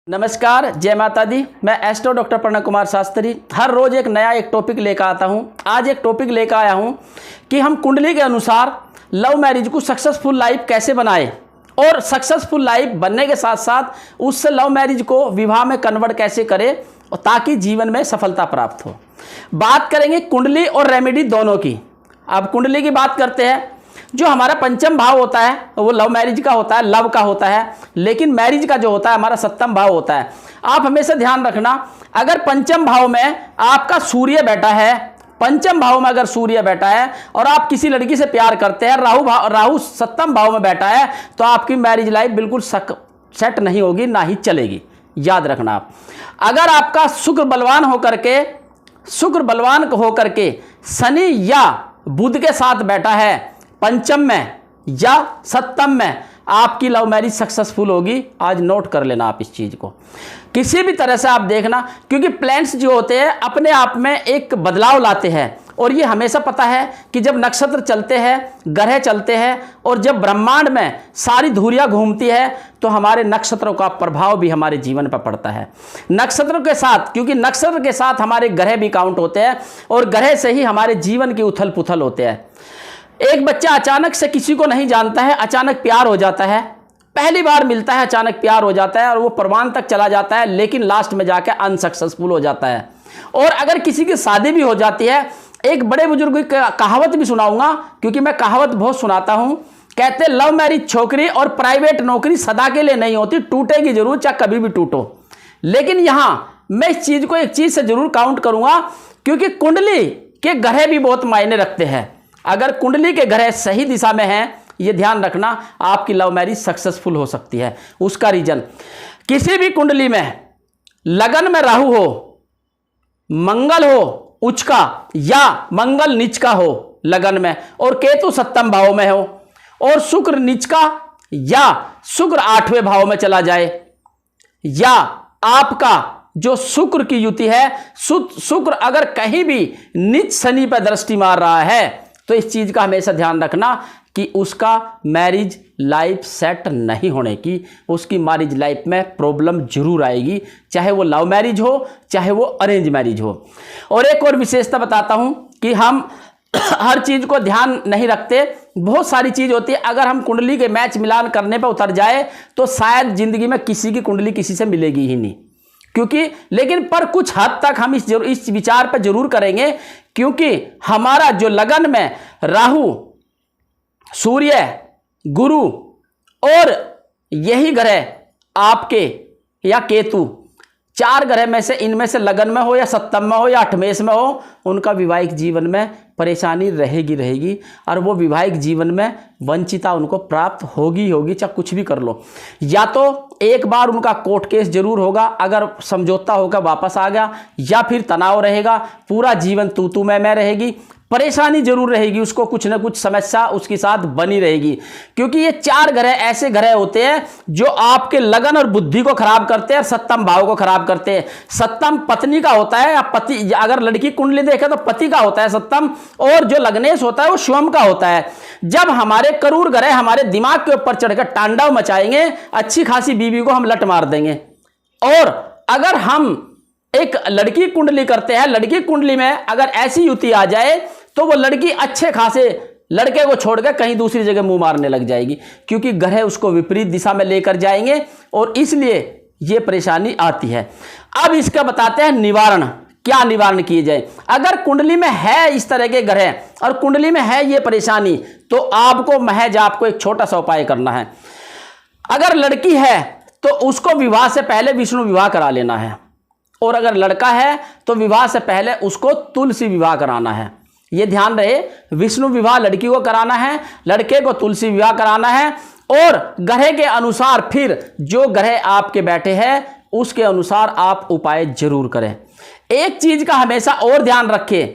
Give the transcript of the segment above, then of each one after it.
नमस्कार, जय माता दी। मैं एस्ट्रो डॉक्टर प्रणव कुमार शास्त्री हर रोज़ एक टॉपिक लेकर आता हूं। आज एक टॉपिक लेकर आया हूं कि हम कुंडली के अनुसार लव मैरिज को सक्सेसफुल लाइफ कैसे बनाएं और सक्सेसफुल लाइफ बनने के साथ साथ उससे लव मैरिज को विवाह में कन्वर्ट कैसे करें और ताकि जीवन में सफलता प्राप्त हो। बात करेंगे कुंडली और रेमेडी दोनों की। अब कुंडली की बात करते हैं। जो हमारा पंचम भाव होता है वो लव मैरिज का होता है, लव का होता है, लेकिन मैरिज का जो होता है हमारा सप्तम भाव होता है। आप हमेशा ध्यान रखना, अगर पंचम भाव में आपका सूर्य बैठा है, पंचम भाव में अगर सूर्य बैठा है और आप किसी लड़की से प्यार करते हैं, राहु सप्तम भाव में बैठा है, तो आपकी मैरिज लाइफ बिल्कुल सेट नहीं होगी, ना ही चलेगी। याद रखना आप। अगर आपका शुक्र बलवान होकर के शनि या बुध के साथ बैठा है पंचम में या सप्तम में, आपकी लव मैरिज सक्सेसफुल होगी। आज नोट कर लेना आप इस चीज को, किसी भी तरह से आप देखना, क्योंकि प्लैनेट्स जो होते हैं अपने आप में एक बदलाव लाते हैं। और ये हमेशा पता है कि जब नक्षत्र चलते हैं, ग्रह चलते हैं और जब ब्रह्मांड में सारी धुरियां घूमती है तो हमारे नक्षत्रों का प्रभाव भी हमारे जीवन पर पड़ता है। नक्षत्रों के साथ, क्योंकि नक्षत्र के साथ हमारे ग्रह भी काउंट होते हैं और ग्रह से ही हमारे जीवन की उथल पुथल होते हैं। एक बच्चा अचानक से किसी को नहीं जानता है, अचानक प्यार हो जाता है, पहली बार मिलता है, अचानक प्यार हो जाता है और वो परवान तक चला जाता है, लेकिन लास्ट में जाकर अनसक्सेसफुल हो जाता है। और अगर किसी की शादी भी हो जाती है, एक बड़े बुजुर्ग की कहावत भी सुनाऊंगा, क्योंकि मैं कहावत बहुत सुनाता हूं। कहते लव मैरिज छोकरी और प्राइवेट नौकरी सदा के लिए नहीं होती, टूटेगी जरूर, चाहे कभी भी टूटो। लेकिन यहां मैं इस चीज को एक चीज से जरूर काउंट करूंगा, क्योंकि कुंडली के ग्रह भी बहुत मायने रखते हैं। अगर कुंडली के ग्रह सही दिशा में हैं, ये ध्यान रखना, आपकी लव मैरिज सक्सेसफुल हो सकती है। उसका रीजन, किसी भी कुंडली में लगन में राहु हो, मंगल हो उच्च का या मंगल नीच का हो लगन में, और केतु सप्तम भाव में हो, और शुक्र नीच का या शुक्र 8वें भाव में चला जाए, या आपका जो शुक्र की युति है, शुक्र अगर कहीं भी नीच शनि पर दृष्टि मार रहा है, तो इस चीज का हमेशा ध्यान रखना कि उसका मैरिज लाइफ सेट नहीं होने की, उसकी मैरिज लाइफ में प्रॉब्लम जरूर आएगी, चाहे वो लव मैरिज हो चाहे वो अरेंज मैरिज हो। और एक और विशेषता बताता हूं कि हम हर चीज को ध्यान नहीं रखते, बहुत सारी चीज होती है। अगर हम कुंडली के मैच मिलान करने पर उतर जाए तो शायद जिंदगी में किसी की कुंडली किसी से मिलेगी ही नहीं, क्योंकि लेकिन पर कुछ हद तक हम इस विचार पर जरूर करेंगे, क्योंकि हमारा जो लगन में राहु, सूर्य, गुरु और यही ग्रह आपके या केतु, 4 ग्रह में से इनमें से लगन में हो या सप्तम में हो या 8वें में हो, उनका वैवाहिक जीवन में परेशानी रहेगी और वो वैवाहिक जीवन में वंचिता उनको प्राप्त होगी, चाहे कुछ भी कर लो। या तो एक बार उनका कोर्ट केस जरूर होगा, अगर समझौता होकर वापस आ गया, या फिर तनाव रहेगा, पूरा जीवन तू मैं रहेगी, परेशानी जरूर रहेगी, उसको कुछ ना कुछ समस्या उसके साथ बनी रहेगी। क्योंकि ये 4 ग्रह ऐसे ग्रह होते हैं जो आपके लगन और बुद्धि को खराब करते हैं और सप्तम भाव को खराब करते हैं। सप्तम पत्नी का होता है या पति, अगर लड़की कुंडली देखे तो पति का होता है सप्तम, और जो लग्नेश होता है वो शिवम का होता है। जब हमारे करूर ग्रह हमारे दिमाग के ऊपर चढ़कर तांडव मचाएंगे, अच्छी खासी बीवी को हम लट मार देंगे। और अगर हम एक लड़की कुंडली करते हैं, लड़की कुंडली में अगर ऐसी युति आ जाए तो वो लड़की अच्छे खासे लड़के को छोड़कर कहीं दूसरी जगह मुंह मारने लग जाएगी, क्योंकि ग्रह उसको विपरीत दिशा में लेकर जाएंगे और इसलिए ये परेशानी आती है। अब इसका बताते हैं निवारण, क्या निवारण किए जाए। अगर कुंडली में है इस तरह के ग्रह और कुंडली में है ये परेशानी, तो आपको एक छोटा सा उपाय करना है। अगर लड़की है तो उसको विवाह से पहले विष्णु विवाह करा लेना है, और अगर लड़का है तो विवाह से पहले उसको तुलसी विवाह कराना है। ये ध्यान रहे, विष्णु विवाह लड़की को कराना है, लड़के को तुलसी विवाह कराना है, और ग्रह के अनुसार फिर जो ग्रह आपके बैठे हैं उसके अनुसार आप उपाय जरूर करें। एक चीज का हमेशा और ध्यान रखें,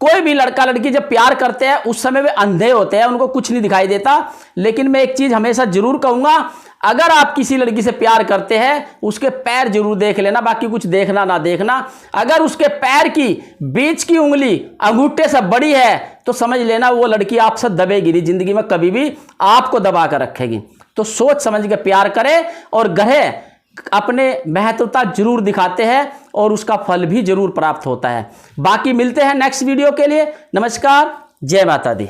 कोई भी लड़का लड़की जब प्यार करते हैं उस समय वे अंधे होते हैं, उनको कुछ नहीं दिखाई देता। लेकिन मैं एक चीज हमेशा जरूर कहूंगा, अगर आप किसी लड़की से प्यार करते हैं उसके पैर जरूर देख लेना, बाकी कुछ देखना ना देखना। अगर उसके पैर की बीच की उंगली अंगूठे से बड़ी है तो समझ लेना वो लड़की आपसे दबेगी नहीं, जिंदगी में कभी भी आपको दबा कर रखेगी। तो सोच समझ के प्यार करें और ग्रह अपने महत्वता जरूर दिखाते हैं और उसका फल भी जरूर प्राप्त होता है। बाकी मिलते हैं नेक्स्ट वीडियो के लिए। नमस्कार, जय माता दी।